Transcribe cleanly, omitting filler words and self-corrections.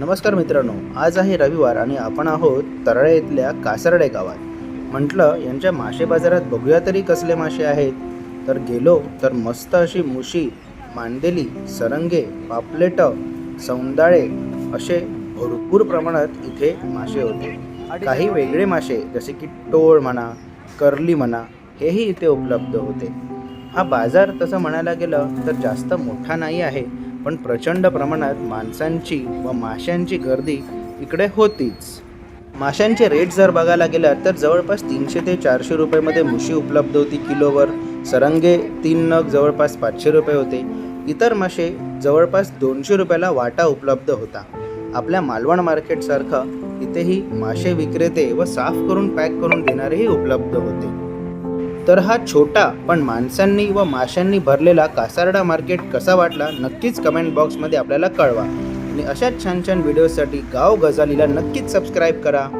नमस्कार मित्रांनो, आज आहे रविवार आणि आपण आहोत तरळे इथल्या कासर्डे गावात. म्हटलं यांच्या मासे बाजारात बघूया तरी कसले मासे आहेत. तर गेलो तर मस्त अशी मुशी, मांदेली, सरंगे, पापलेट, सौंदाळे असे भरपूर प्रमाणात इथे मासे होते. काही वेगळे मासे जसे की टोळ म्हणा, कर्ली म्हणा, हेही इथे उपलब्ध होते. हा बाजार तसं म्हणायला गेलं तर जास्त मोठा नाही आहे, पण प्रचंड प्रमाणात माणसांची व माशांची गर्दी इकडे होतीच. माशांचे रेट जर बघायला गेलं तर जवळपास 300 ते 400 रुपयेमध्ये मुशी उपलब्ध होती किलोवर. सरंगे 3 नग जवळपास 500 रुपये होते. इतर मासे जवळपास 200 रुपयाला वाटा उपलब्ध होता. आपल्या मालवण मार्केटसारखं इथेही मासे विक्रेते व साफ करून पॅक करून देणारेही उपलब्ध होते. तर हा छोटा पण माणसांनी व माशांनी भरलेला कासारडा मार्केट कसा वाटला नक्कीच कमेंट बॉक्समध्ये आपल्याला कळवा. आणि अशाच छान छान व्हिडिओसाठी गाव गजालीला नक्कीच सबस्क्राईब करा.